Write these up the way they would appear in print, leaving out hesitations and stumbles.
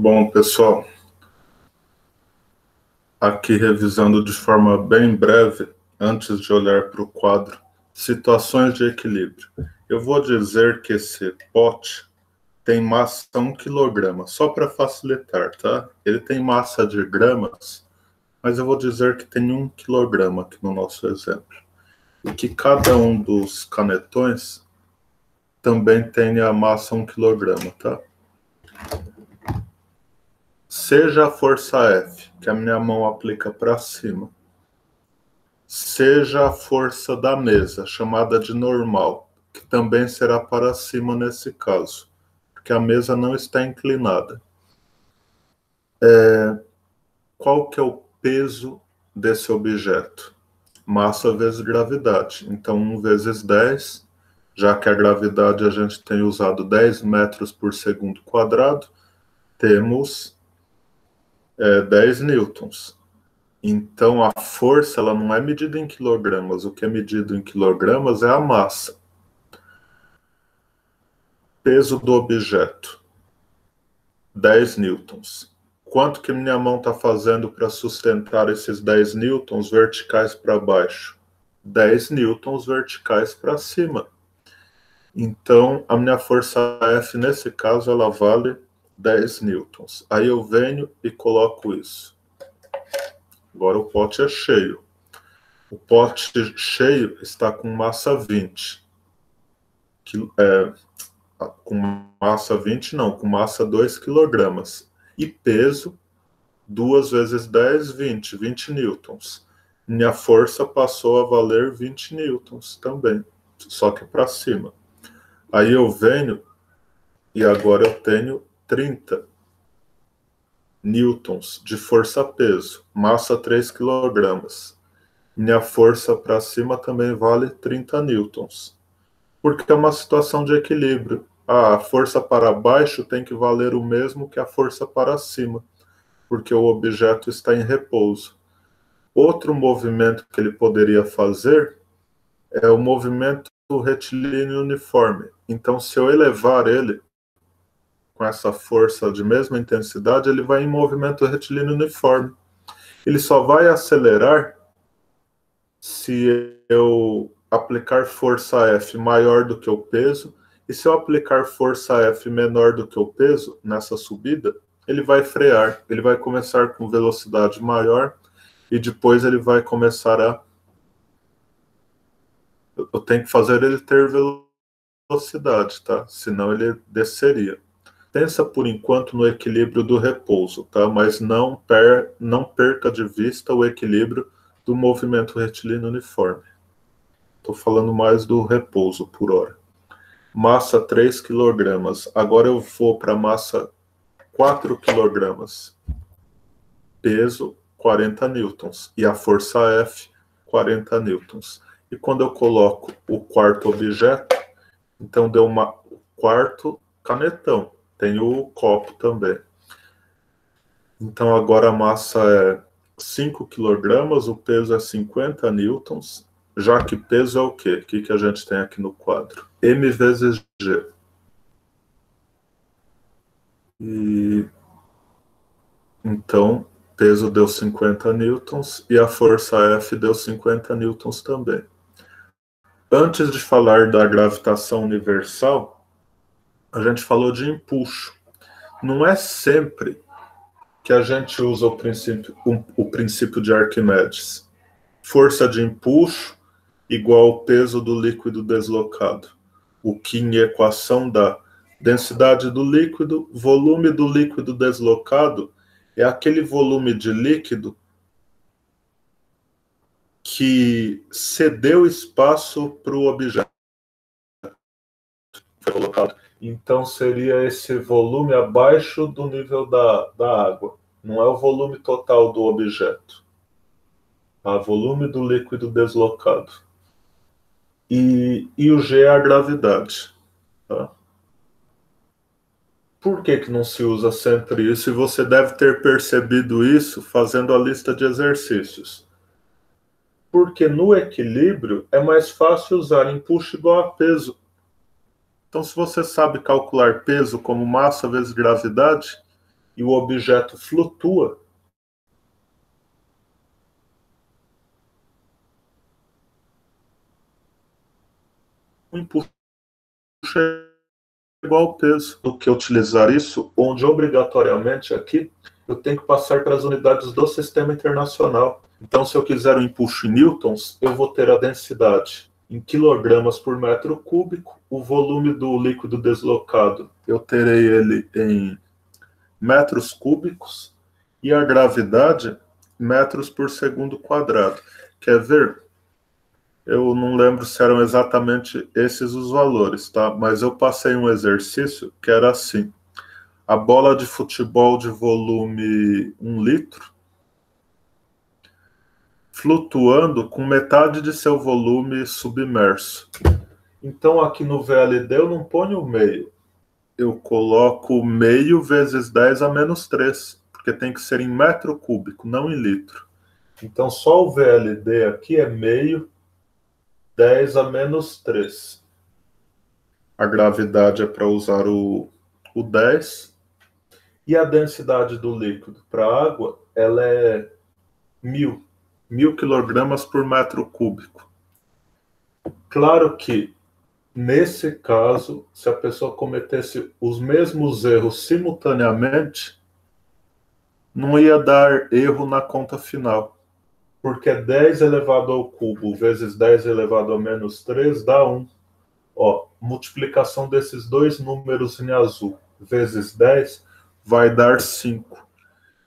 Bom, pessoal, aqui revisando de forma bem breve, antes de olhar para o quadro, situações de equilíbrio. Eu vou dizer que esse pote tem massa 1 kg, só para facilitar, tá? Ele tem massa de gramas, mas eu vou dizer que tem 1 kg aqui no nosso exemplo. E que cada um dos canetões também tem a massa 1 kg, tá? Seja a força F, que a minha mão aplica para cima, seja a força da mesa, chamada de normal, que também será para cima nesse caso, porque a mesa não está inclinada. Qual que é o peso desse objeto? Massa vezes gravidade. Então, 1 vezes 10, já que a gravidade a gente tem usado 10 metros por segundo quadrado, temos 10 newtons. Então, a força ela não é medida em quilogramas. O que é medido em quilogramas é a massa. Peso do objeto, 10 newtons. Quanto que minha mão está fazendo para sustentar esses 10 newtons verticais para baixo? 10 newtons verticais para cima. Então, a minha força F, nesse caso, ela vale 10 newtons. Aí eu venho e coloco isso. Agora o pote é cheio. O pote cheio está com massa 20. Com massa 20, não, com massa 2 kg. E peso, 2 vezes 10, 20 newtons. Minha força passou a valer 20 newtons também, só que para cima. Aí eu venho e agora eu tenho 30 newtons de força-peso, massa 3 kg. Minha força para cima também vale 30 newtons. Porque é uma situação de equilíbrio. A força para baixo tem que valer o mesmo que a força para cima, porque o objeto está em repouso. Outro movimento que ele poderia fazer é o movimento retilíneo uniforme. Então, se eu elevar ele com essa força de mesma intensidade, ele vai em movimento retilíneo uniforme. Ele só vai acelerar se eu aplicar força F maior do que o peso, e se eu aplicar força F menor do que o peso nessa subida, ele vai frear, ele vai começar com velocidade maior, e depois ele vai começar a... Eu tenho que fazer ele ter velocidade, tá? Senão ele desceria. Pensa por enquanto no equilíbrio do repouso, tá? Mas não perca de vista o equilíbrio do movimento retilíneo uniforme. Estou falando mais do repouso por hora. Massa 3 kg. Agora eu vou para massa 4 kg. Peso 40 newtons. E a força F, 40 newtons. E quando eu coloco o quarto objeto, então deu o quarto canetão. Tem o copo também. Então agora a massa é 5 kg, o peso é 50 newtons. Já que peso é o quê? O que a gente tem aqui no quadro? M vezes G. E então, peso deu 50 newtons e a força F deu 50 newtons também. Antes de falar da gravitação universal, a gente falou de empuxo. Não é sempre que a gente usa o princípio de Arquimedes. Força de empuxo igual ao peso do líquido deslocado. O que em equação dá densidade do líquido, volume do líquido deslocado, é aquele volume de líquido que cedeu espaço para o objeto. Foi colocado. Então seria esse volume abaixo do nível da água. Não é o volume total do objeto. É o volume do líquido deslocado. E o G é a gravidade. Tá? Por que não se usa sempre isso? E você deve ter percebido isso fazendo a lista de exercícios. Porque no equilíbrio é mais fácil usar empuxo igual a peso. Então, se você sabe calcular peso como massa vezes gravidade, e o objeto flutua, o impulso é igual ao peso. Do que utilizar isso, onde obrigatoriamente aqui eu tenho que passar para as unidades do sistema internacional. Então, se eu quiser o impulso em newtons, eu vou ter a densidade em quilogramas por metro cúbico, o volume do líquido deslocado, eu terei ele em metros cúbicos, e a gravidade, metros por segundo quadrado. Quer ver? Eu não lembro se eram exatamente esses os valores, tá? Mas eu passei um exercício que era assim. A bola de futebol de volume 1 litro, flutuando com metade de seu volume submerso. Então, aqui no VLD eu não ponho meio. Eu coloco meio vezes 10 a menos 3, porque tem que ser em metro cúbico, não em litro. Então, só o VLD aqui é meio 10 a menos 3. A gravidade é para usar o 10. E a densidade do líquido para a água, ela é 1000 quilogramas por metro cúbico. Claro que, nesse caso, se a pessoa cometesse os mesmos erros simultaneamente, não ia dar erro na conta final. Porque 10 elevado ao cubo vezes 10 elevado a menos 3 dá 1. Ó, multiplicação desses dois números em azul vezes 10 vai dar 5.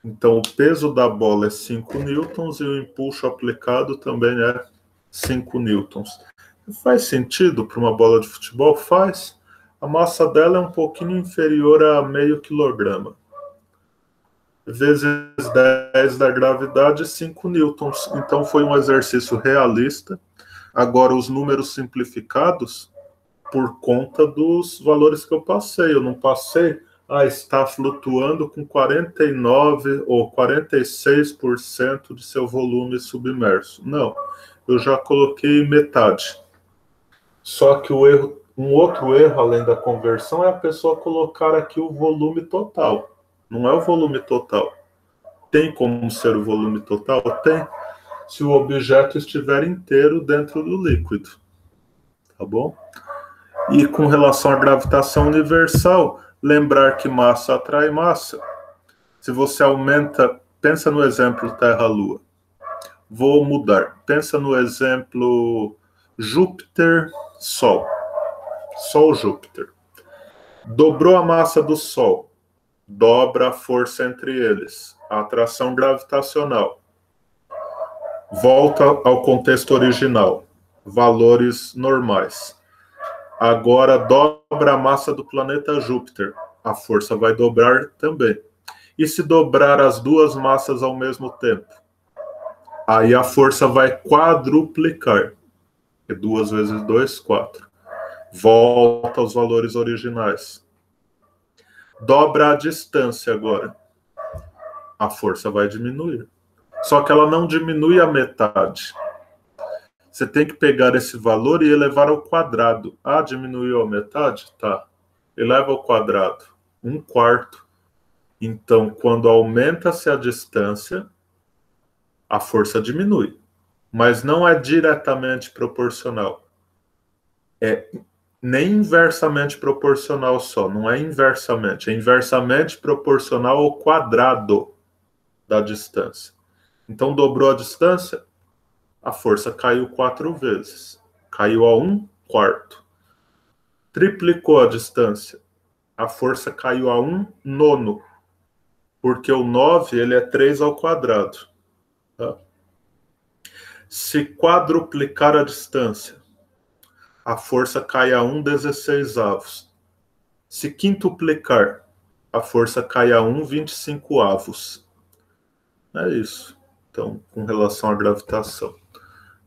Então, o peso da bola é 5 newtons e o impulso aplicado também é 5 newtons. Faz sentido para uma bola de futebol? Faz. A massa dela é um pouquinho inferior a meio quilograma. Vezes 10 da gravidade, 5 newtons. Então, foi um exercício realista. Agora, os números simplificados, por conta dos valores que eu passei. Eu não passei, está flutuando com 49% ou 46% de seu volume submerso. Não, eu já coloquei metade. Só que um outro erro, além da conversão, é a pessoa colocar aqui o volume total. Não é o volume total. Tem como ser o volume total? Tem, se o objeto estiver inteiro dentro do líquido. Tá bom? E com relação à gravitação universal, lembrar que massa atrai massa. Se você aumenta, pensa no exemplo Terra-Lua. Vou mudar. Pensa no exemplo Júpiter-Sol. Sol-Júpiter. Dobrou a massa do Sol. Dobra a força entre eles. A atração gravitacional. Volta ao contexto original. Valores normais. Agora dobra a massa do planeta Júpiter. A força vai dobrar também. E se dobrar as duas massas ao mesmo tempo? Aí a força vai quadruplicar. 2 vezes 2, 4. Volta aos valores originais. Dobra a distância agora. A força vai diminuir. Só que ela não diminui a metade. Você tem que pegar esse valor e elevar ao quadrado. Diminuiu a metade? Tá. Eleva ao quadrado. 1/4. Então, quando aumenta-se a distância, a força diminui. Mas não é diretamente proporcional. É nem inversamente proporcional só. Não é inversamente. É inversamente proporcional ao quadrado da distância. Então, dobrou a distância, a força caiu 4 vezes. Caiu a 1/4. Triplicou a distância, a força caiu a 1/9. Porque o 9 ele é 3 ao quadrado. Tá? Se quadruplicar a distância, a força cai a 1/16. Se quintuplicar, a força cai a 1/25. É isso. Então, com relação à gravitação.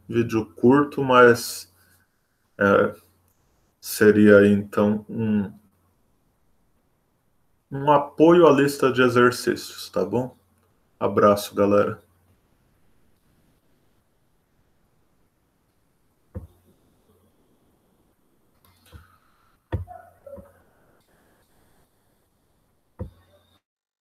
Vídeo curto, mas seria então um apoio à lista de exercícios, tá bom? Abraço, galera.